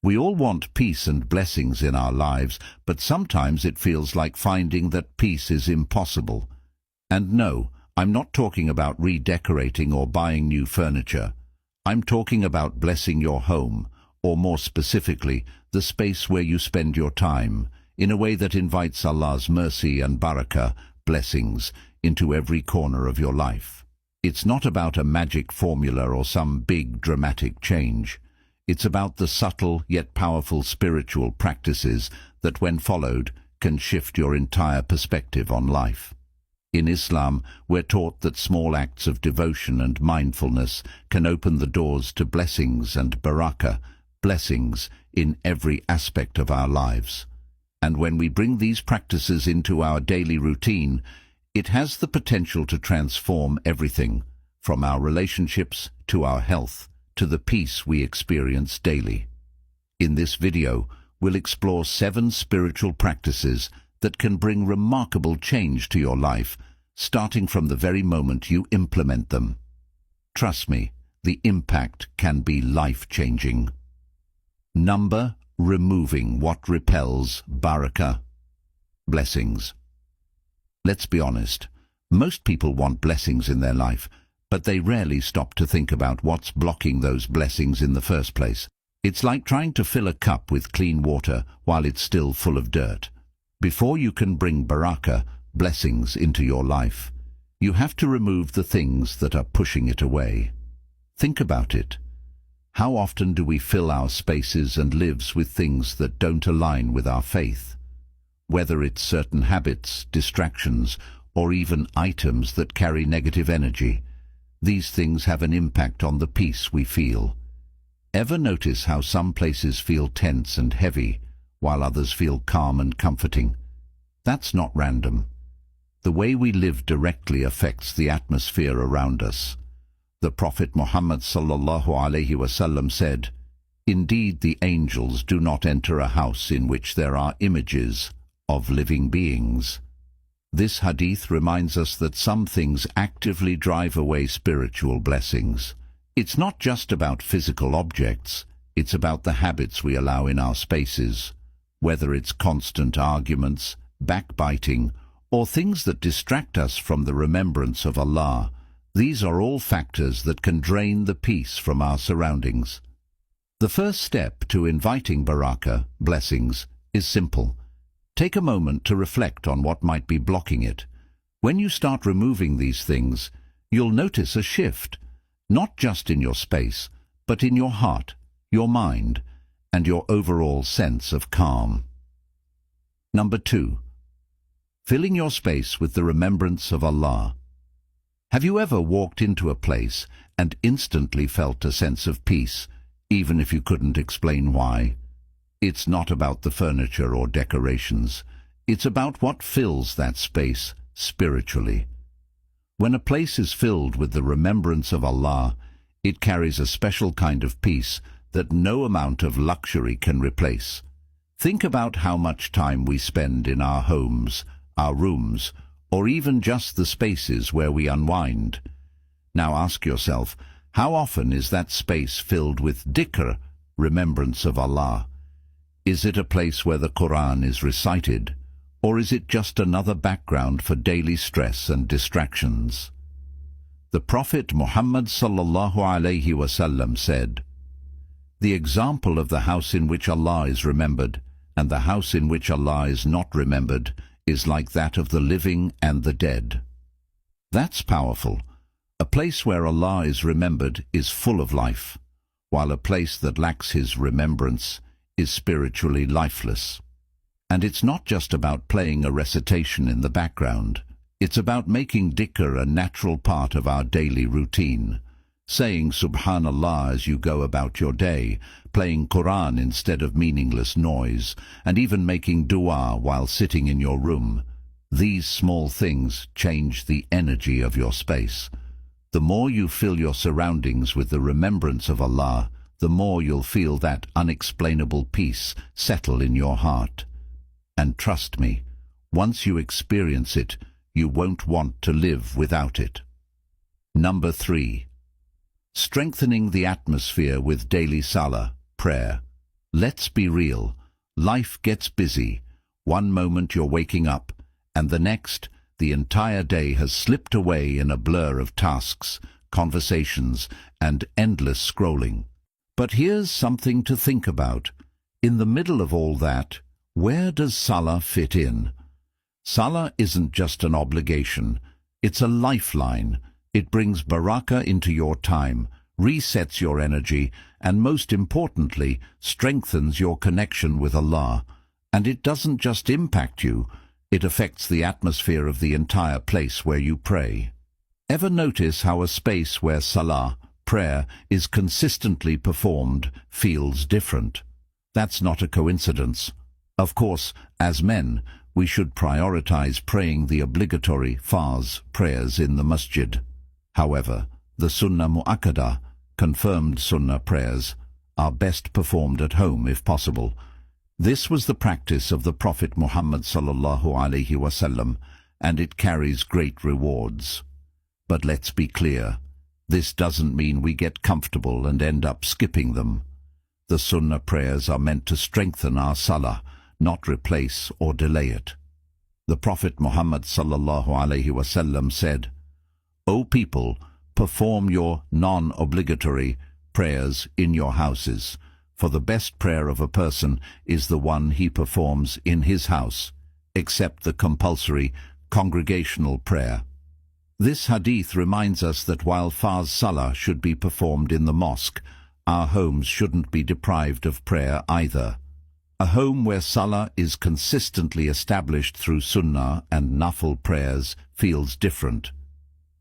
We all want peace and blessings in our lives, but sometimes it feels like finding that peace is impossible. And no, I'm not talking about redecorating or buying new furniture. I'm talking about blessing your home, or more specifically, the space where you spend your time, in a way that invites Allah's mercy and barakah, blessings, into every corner of your life. It's not about a magic formula or some big dramatic change. It's about the subtle yet powerful spiritual practices that, when followed, can shift your entire perspective on life. In Islam, we're taught that small acts of devotion and mindfulness can open the doors to blessings and barakah, blessings in every aspect of our lives. And when we bring these practices into our daily routine, it has the potential to transform everything, from our relationships to our health, to the peace we experience daily. In this video, we'll explore 7 spiritual practices that can bring remarkable change to your life, starting from the very moment you implement them. Trust me, the impact can be life-changing. Number, removing what repels barakah, blessings. Let's be honest, most people want blessings in their life, but they rarely stop to think about what's blocking those blessings in the first place. It's like trying to fill a cup with clean water while it's still full of dirt. Before you can bring barakah, blessings, into your life, you have to remove the things that are pushing it away. Think about it. How often do we fill our spaces and lives with things that don't align with our faith? Whether it's certain habits, distractions, or even items that carry negative energy, these things have an impact on the peace we feel. Ever notice how some places feel tense and heavy, while others feel calm and comforting? That's not random. The way we live directly affects the atmosphere around us. The Prophet Muhammad ﷺ said, "Indeed, the angels do not enter a house in which there are images of living beings." This hadith reminds us that some things actively drive away spiritual blessings. It's not just about physical objects, it's about the habits we allow in our spaces. Whether it's constant arguments, backbiting, or things that distract us from the remembrance of Allah, these are all factors that can drain the peace from our surroundings. The first step to inviting barakah, blessings, is simple. Take a moment to reflect on what might be blocking it. When you start removing these things, you'll notice a shift, not just in your space, but in your heart, your mind, and your overall sense of calm. Number 2. Filling your space with the remembrance of Allah. Have you ever walked into a place and instantly felt a sense of peace, even if you couldn't explain why? It's not about the furniture or decorations. It's about what fills that space spiritually. When a place is filled with the remembrance of Allah, it carries a special kind of peace that no amount of luxury can replace. Think about how much time we spend in our homes, our rooms, or even just the spaces where we unwind. Now ask yourself, how often is that space filled with dhikr, remembrance of Allah? Is it a place where the Quran is recited, or is it just another background for daily stress and distractions? The Prophet Muhammad ﷺ said, "The example of the house in which Allah is remembered and the house in which Allah is not remembered is like that of the living and the dead." That's powerful. A place where Allah is remembered is full of life, while a place that lacks His remembrance is spiritually lifeless. And it's not just about playing a recitation in the background. It's about making dhikr a natural part of our daily routine, saying Subhanallah as you go about your day, playing Quran instead of meaningless noise, and even making dua while sitting in your room. These small things change the energy of your space. The more you fill your surroundings with the remembrance of Allah, the more you'll feel that unexplainable peace settle in your heart. And trust me, once you experience it, you won't want to live without it. Number 3. Strengthening the atmosphere with daily salah, prayer. Let's be real. Life gets busy. One moment you're waking up, and the next, the entire day has slipped away in a blur of tasks, conversations, and endless scrolling. But here's something to think about. In the middle of all that, where does Salah fit in? Salah isn't just an obligation. It's a lifeline. It brings barakah into your time, resets your energy, and most importantly, strengthens your connection with Allah. And it doesn't just impact you, it affects the atmosphere of the entire place where you pray. Ever notice how a space where salah, prayer, is consistently performed feels different? That's not a coincidence. Of course, as men, we should prioritize praying the obligatory farz prayers in the masjid. However, the sunnah mu'akkadah, confirmed sunnah prayers, are best performed at home if possible. This was the practice of the Prophet Muhammad sallallahu alaihi wasallam, and it carries great rewards. But let's be clear, this doesn't mean we get comfortable and end up skipping them. The sunnah prayers are meant to strengthen our salah, not replace or delay it. The Prophet Muhammad sallallahu alaihi wasallam said, "O people, perform your non-obligatory prayers in your houses, for the best prayer of a person is the one he performs in his house, except the compulsory congregational prayer." This hadith reminds us that while farz salah should be performed in the mosque, our homes shouldn't be deprived of prayer either. A home where salah is consistently established through sunnah and nafil prayers feels different.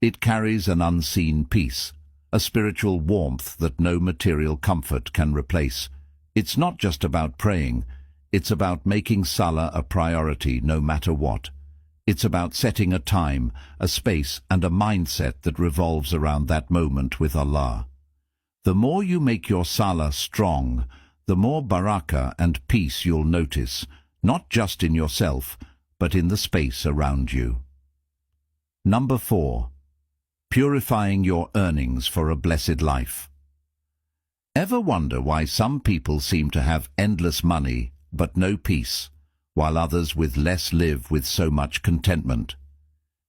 It carries an unseen peace, a spiritual warmth that no material comfort can replace. It's not just about praying, it's about making salah a priority no matter what. It's about setting a time, a space, and a mindset that revolves around that moment with Allah. The more you make your salah strong, the more barakah and peace you'll notice, not just in yourself, but in the space around you. Number 4. Purifying your earnings for a blessed life. Ever wonder why some people seem to have endless money but no peace, while others with less live with so much contentment?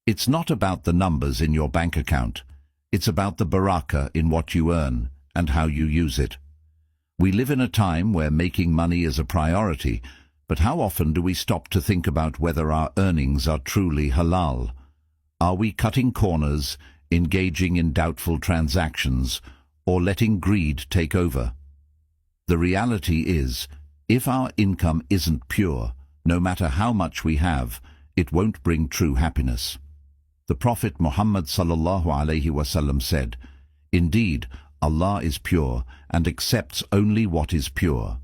It's not about the numbers in your bank account. It's about the barakah in what you earn and how you use it. We live in a time where making money is a priority, but how often do we stop to think about whether our earnings are truly halal? Are we cutting corners, engaging in doubtful transactions, or letting greed take over? The reality is, if our income isn't pure, no matter how much we have, it won't bring true happiness. The Prophet Muhammad sallallahu alaihi wasallam said, "Indeed, Allah is pure and accepts only what is pure."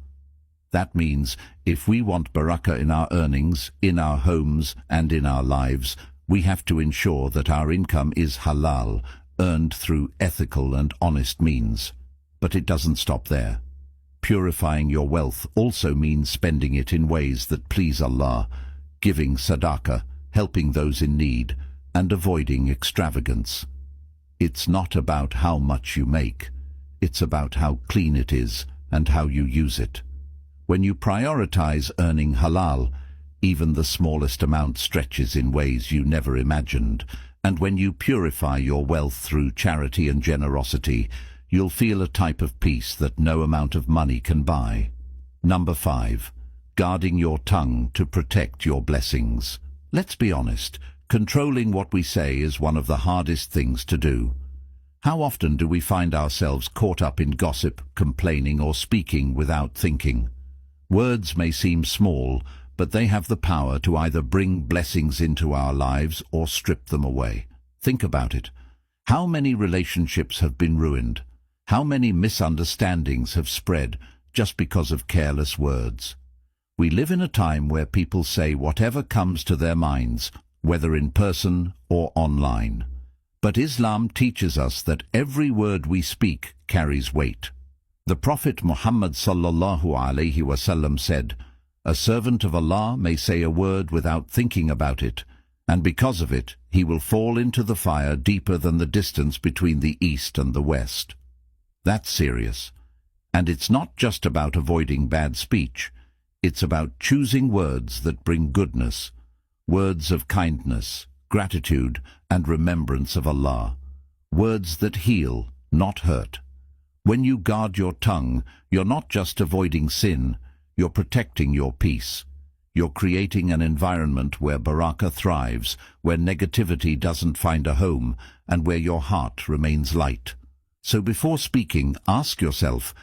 That means, if we want barakah in our earnings, in our homes, and in our lives, we have to ensure that our income is halal, earned through ethical and honest means. But it doesn't stop there. Purifying your wealth also means spending it in ways that please Allah, giving sadaqah, helping those in need, and avoiding extravagance. It's not about how much you make. It's about how clean it is and how you use it. When you prioritize earning halal, even the smallest amount stretches in ways you never imagined. And when you purify your wealth through charity and generosity, you'll feel a type of peace that no amount of money can buy. Number 5. Guarding your tongue to protect your blessings. Let's be honest, controlling what we say is one of the hardest things to do. How often do we find ourselves caught up in gossip, complaining, or speaking without thinking? Words may seem small, but they have the power to either bring blessings into our lives or strip them away. Think about it. How many relationships have been ruined? How many misunderstandings have spread just because of careless words? We live in a time where people say whatever comes to their minds, whether in person or online. But Islam teaches us that every word we speak carries weight. The Prophet Muhammad sallallahu alaihi wasallam said, "A servant of Allah may say a word without thinking about it, and because of it he will fall into the fire deeper than the distance between the east and the west." That's serious. And it's not just about avoiding bad speech. It's about choosing words that bring goodness, words of kindness, gratitude, and remembrance of Allah. Words that heal, not hurt. When you guard your tongue, you're not just avoiding sin, you're protecting your peace. You're creating an environment where barakah thrives, where negativity doesn't find a home, and where your heart remains light. So before speaking, ask yourself,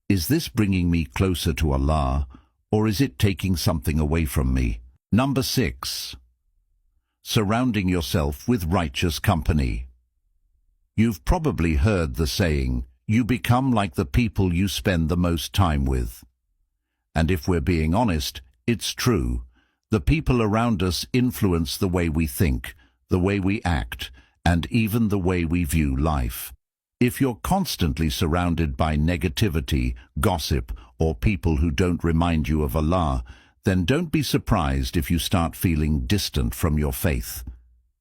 is this bringing me closer to Allah, or is it taking something away from me? Number 6. Surrounding yourself with righteous company. You've probably heard the saying, you become like the people you spend the most time with. And if we're being honest, it's true. The people around us influence the way we think, the way we act, and even the way we view life. If you're constantly surrounded by negativity, gossip, or people who don't remind you of Allah, then don't be surprised if you start feeling distant from your faith.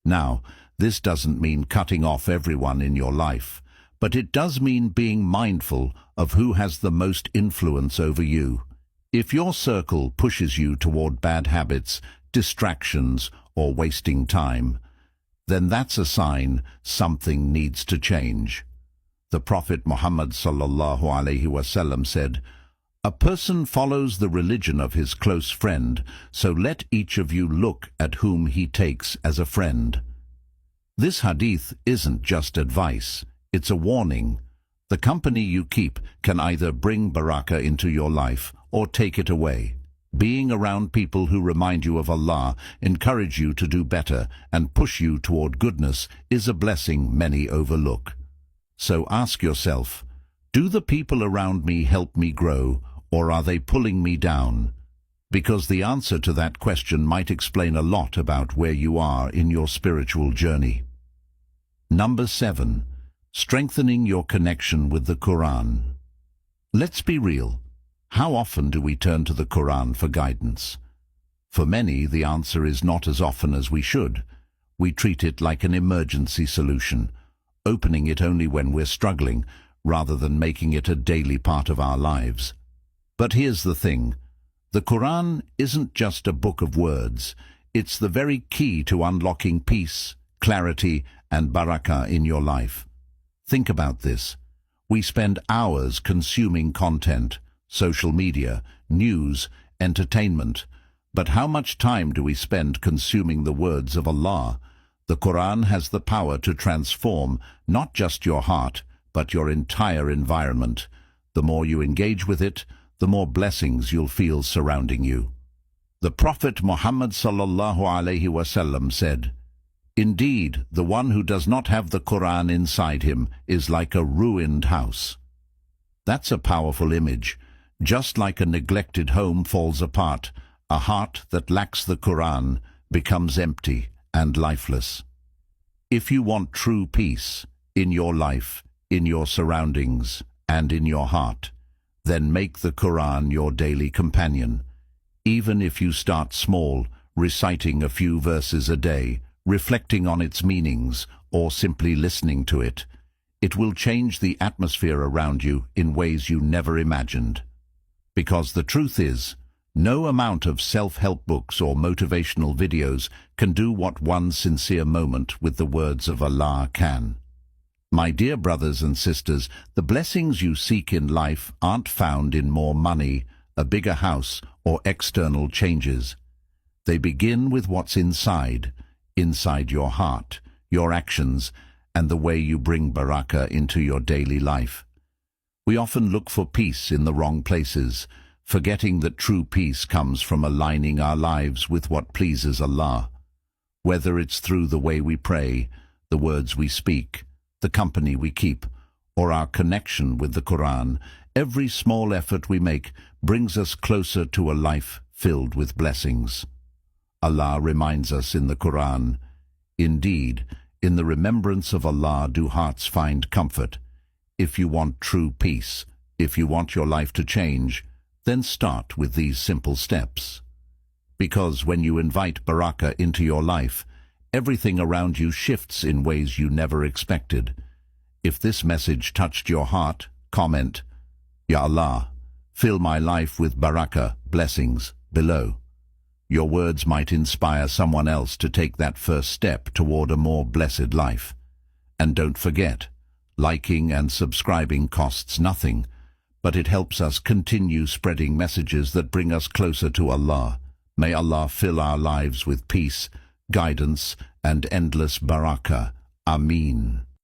Now, this doesn't mean cutting off everyone in your life, but it does mean being mindful of who has the most influence over you. If your circle pushes you toward bad habits, distractions, or wasting time, then that's a sign something needs to change. The Prophet Muhammad ﷺ said, "A person follows the religion of his close friend, so let each of you look at whom he takes as a friend." This hadith isn't just advice, it's a warning. The company you keep can either bring barakah into your life or take it away. Being around people who remind you of Allah, encourage you to do better, and push you toward goodness is a blessing many overlook. So ask yourself, do the people around me help me grow, or are they pulling me down? Because the answer to that question might explain a lot about where you are in your spiritual journey. Number 7. Strengthening your connection with the Quran. Let's be real. How often do we turn to the Quran for guidance? For many, the answer is not as often as we should. We treat it like an emergency solution, opening it only when we're struggling, rather than making it a daily part of our lives. But here's the thing. The Quran isn't just a book of words. It's the very key to unlocking peace, clarity, and barakah in your life. Think about this. We spend hours consuming content, social media, news, entertainment. But how much time do we spend consuming the words of Allah? The Quran has the power to transform not just your heart, but your entire environment. The more you engage with it, the more blessings you'll feel surrounding you. The Prophet Muhammad ﷺ said, "Indeed, the one who does not have the Quran inside him is like a ruined house." That's a powerful image. Just like a neglected home falls apart, a heart that lacks the Quran becomes empty and lifeless. If you want true peace in your life, in your surroundings, and in your heart, then make the Quran your daily companion. Even if you start small, reciting a few verses a day, reflecting on its meanings, or simply listening to it, it will change the atmosphere around you in ways you never imagined. Because the truth is, no amount of self-help books or motivational videos can do what one sincere moment with the words of Allah can. My dear brothers and sisters, the blessings you seek in life aren't found in more money, a bigger house, or external changes. They begin with what's inside your heart, your actions, and the way you bring barakah into your daily life. We often look for peace in the wrong places, forgetting that true peace comes from aligning our lives with what pleases Allah. Whether it's through the way we pray, the words we speak, the company we keep, or our connection with the Quran, every small effort we make brings us closer to a life filled with blessings. Allah reminds us in the Quran, "Indeed, in the remembrance of Allah do hearts find comfort." If you want true peace, if you want your life to change, then start with these simple steps. Because when you invite barakah into your life, everything around you shifts in ways you never expected. If this message touched your heart, comment, Ya Allah, fill my life with barakah, blessings, below. Your words might inspire someone else to take that first step toward a more blessed life. And don't forget, liking and subscribing costs nothing, but it helps us continue spreading messages that bring us closer to Allah. May Allah fill our lives with peace, guidance, and endless barakah. Ameen.